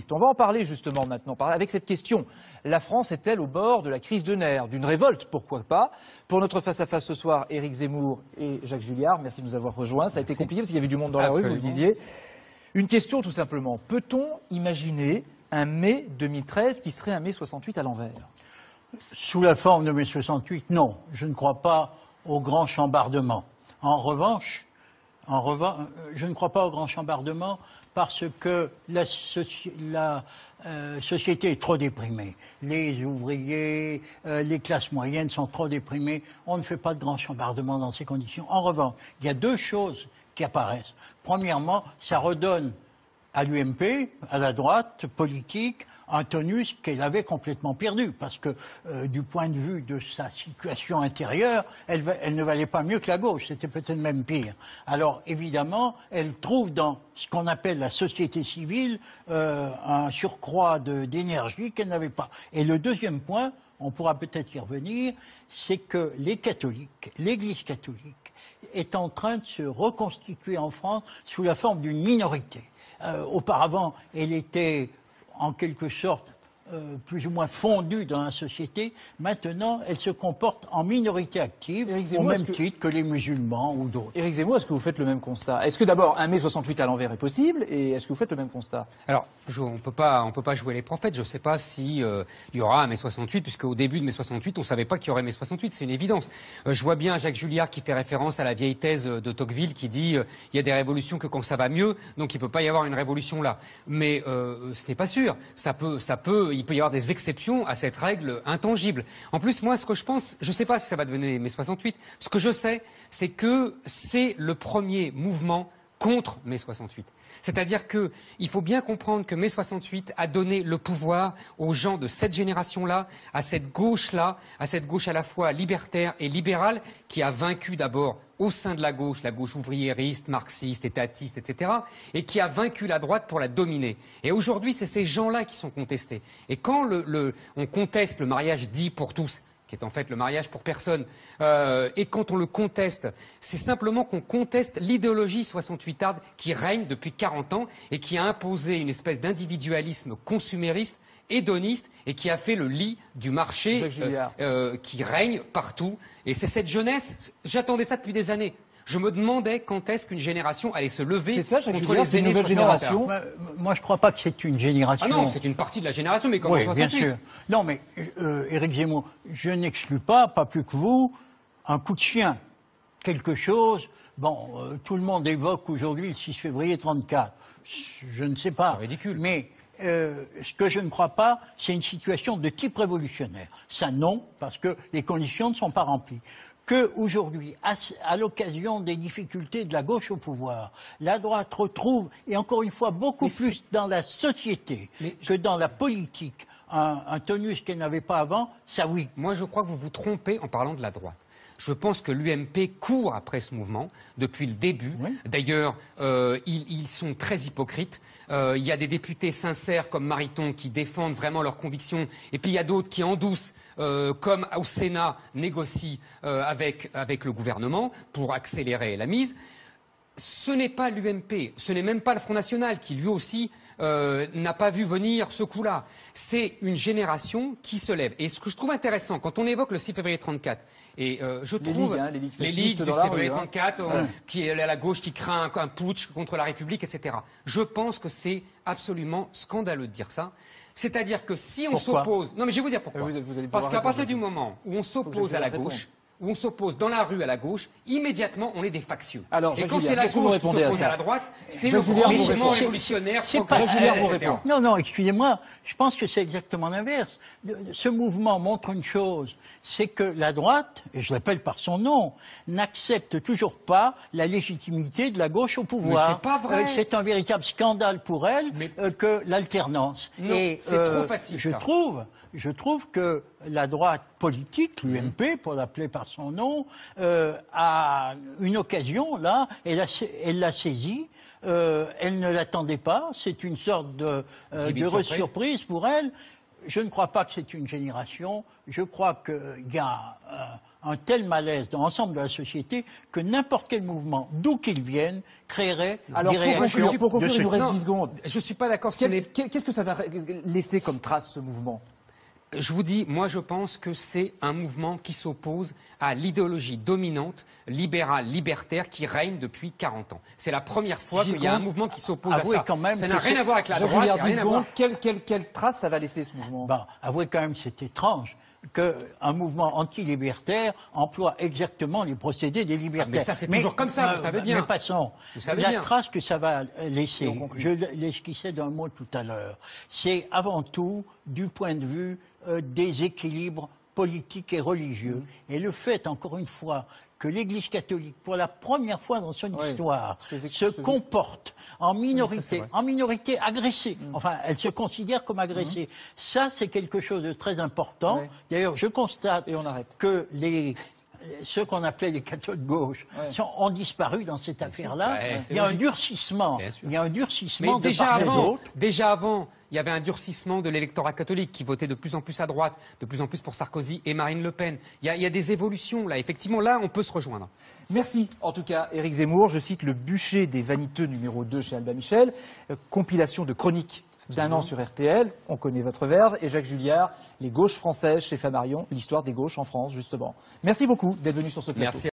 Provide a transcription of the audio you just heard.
socialistes. On va en parler justement maintenant, avec cette question. La France est-elle au bord de la crise de nerfs, d'une révolte, pourquoi pas? Pour notre face-à-face ce soir, Éric Zemmour et Jacques Julliard, merci de nous avoir rejoints. Ça a été compliqué parce qu'il y avait du monde dans la rue, vous le disiez. Une question tout simplement. Peut-on imaginer un mai 2013 qui serait un mai 68 à l'envers? Sous la forme de mai 68, non. Je ne crois pas au grand chambardement. En revanche, je ne crois pas au grand chambardement parce que la société est trop déprimée. Les ouvriers, les classes moyennes sont trop déprimées. On ne fait pas de grand chambardement dans ces conditions. En revanche, il y a deux choses qui apparaissent. Premièrement, ça redonne à l'UMP, à la droite politique, un tonus qu'elle avait complètement perdu, parce que du point de vue de sa situation intérieure, elle ne valait pas mieux que la gauche, c'était peut-être même pire. Alors évidemment, elle trouve dans ce qu'on appelle la société civile un surcroît d'énergie qu'elle n'avait pas. Et le deuxième point, on pourra peut-être y revenir, c'est que les catholiques, l'Église catholique, est en train de se reconstituer en France sous la forme d'une minorité. Auparavant, elle était en quelque sorte plus ou moins fondue dans la société. Maintenant, elle se comporte en minorité active, au même titre que les musulmans ou d'autres. Éric Zemmour, est-ce que vous faites le même constat? Est-ce que d'abord un mai 68 à l'envers est possible, et est-ce que vous faites le même constat? Alors, on peut pas jouer les prophètes. Je ne sais pas si il y aura un mai 68, puisque au début de mai 68, on ne savait pas qu'il y aurait mai 68. C'est une évidence. Je vois bien Jacques Julliard qui fait référence à la vieille thèse de Tocqueville qui dit il y a des révolutions que quand ça va mieux, donc il ne peut pas y avoir une révolution là. Mais ce n'est pas sûr. Il peut y avoir des exceptions à cette règle intangible. En plus, moi, ce que je pense, je ne sais pas si ça va devenir mai 68. Ce que je sais, c'est que c'est le premier mouvement contre mai 68. C'est-à-dire qu'il faut bien comprendre que mai 68 a donné le pouvoir aux gens de cette génération-là, à cette gauche-là, à cette gauche à la fois libertaire et libérale, qui a vaincu d'abord au sein de la gauche ouvriériste, marxiste, étatiste, etc., et qui a vaincu la droite pour la dominer. Et aujourd'hui, c'est ces gens-là qui sont contestés. Et quand on conteste le mariage dit pour tous, qui est en fait le mariage pour personne, et quand on le conteste, c'est simplement qu'on conteste l'idéologie 68arde qui règne depuis 40 ans et qui a imposé une espèce d'individualisme consumériste, hédoniste, et qui a fait le lit du marché qui règne partout. Et c'est cette jeunesse, j'attendais ça depuis des années. Je me demandais quand est-ce qu'une génération allait se lever contre les aînés nouvelle génération. Moi, je ne crois pas que c'est une génération. Ah non, c'est une partie de la génération, mais comment oui, 68 bien sûr. Non, mais Éric Zemmour, je n'exclus pas plus que vous, un coup de chien. Quelque chose. Bon, tout le monde évoque aujourd'hui le 6 février 34. Je ne sais pas. C'est ridicule. Mais ce que je ne crois pas, c'est une situation de type révolutionnaire. Ça, non, parce que les conditions ne sont pas remplies. Qu'aujourd'hui, à l'occasion des difficultés de la gauche au pouvoir, la droite retrouve, et encore une fois, beaucoup plus dans la société que dans la politique, un tonus qu'elle n'avait pas avant, ça oui. Moi, je crois que vous vous trompez en parlant de la droite. Je pense que l'UMP court après ce mouvement depuis le début. Oui. D'ailleurs, ils sont très hypocrites. Il y a des députés sincères comme Mariton qui défendent vraiment leurs convictions, et puis il y a d'autres qui en douce, comme au Sénat, négocient avec le gouvernement pour accélérer la mise. Ce n'est pas l'UMP, ce n'est même pas le Front National qui lui aussi n'a pas vu venir ce coup-là. C'est une génération qui se lève. Et ce que je trouve intéressant, quand on évoque le 6 février 34, et je trouve les ligues du 6 février 34, qui est la gauche qui craint un putsch contre la République, etc. Je pense que c'est absolument scandaleux de dire ça. C'est-à-dire que si on s'oppose... Non mais je vais vous dire pourquoi. Parce qu'à partir du moment où on s'oppose à la gauche, où on s'oppose dans la rue à la gauche, immédiatement on est des factieux. Alors, et quand c'est la gauche qui s'oppose à la droite, c'est le grand mouvement révolutionnaire. Non, non, excusez-moi, je pense que c'est exactement l'inverse. Ce mouvement montre une chose, c'est que la droite, et je l'appelle par son nom, n'accepte toujours pas la légitimité de la gauche au pouvoir. Mais c'est pas vrai. C'est un véritable scandale pour elle que l'alternance. Non, c'est trop facile. Je trouve que la droite politique, l'UMP, pour l'appeler par son nom, a une occasion, là, elle l'a saisie, elle ne l'attendait pas, c'est une sorte de surprise pour elle. Je ne crois pas que c'est une génération, je crois qu'il y a un tel malaise dans l'ensemble de la société que n'importe quel mouvement, d'où qu'il vienne, créerait Alors, des réactions pour conclure, de il nous ce reste Non, 10 secondes. Je suis pas d'accord. Qu'est-ce que ça va laisser comme trace, ce mouvement? Je vous dis, moi je pense que c'est un mouvement qui s'oppose à l'idéologie dominante, libérale, libertaire, qui règne depuis 40 ans. C'est la première fois qu'il y a un mouvement qui s'oppose à Avouez ça. quand même Ça que n'a rien à voir avec la Jacques droite. Julliard, 10 rien à voir. secondes. Quelle trace ça va laisser, ce mouvement? Avouez quand même que c'est étrange qu'un mouvement anti-libertaire emploie exactement les procédés des libertaires. mais ça, c'est toujours comme ça, vous savez bien. Mais passons. Vous savez La bien. trace que ça va laisser, je l'esquissais d'un mot tout à l'heure, c'est avant tout du point de vue des équilibres politiques et religieux. Et le fait, encore une fois, que l'Église catholique, pour la première fois dans son histoire, se comporte en minorité agressée. Enfin, elle se considère comme agressée. Ça, c'est quelque chose de très important. D'ailleurs, je constate que ceux qu'on appelait les cathos de gauche ont disparu dans cette affaire-là. Il y a un durcissement. Il y a un durcissement de part et d'autre. Déjà avant, il y avait un durcissement de l'électorat catholique qui votait de plus en plus à droite, de plus en plus pour Sarkozy et Marine Le Pen. Il y a des évolutions là. Effectivement, là, on peut se rejoindre. Merci. En tout cas, Éric Zemmour, je cite Le bûcher des vaniteux numéro 2 chez Albin Michel, compilation de chroniques d'un an sur RTL, on connaît votre verve, et Jacques Julliard, Les gauches françaises chez Flammarion, l'histoire des gauches en France, justement. Merci beaucoup d'être venu sur ce plateau. Merci.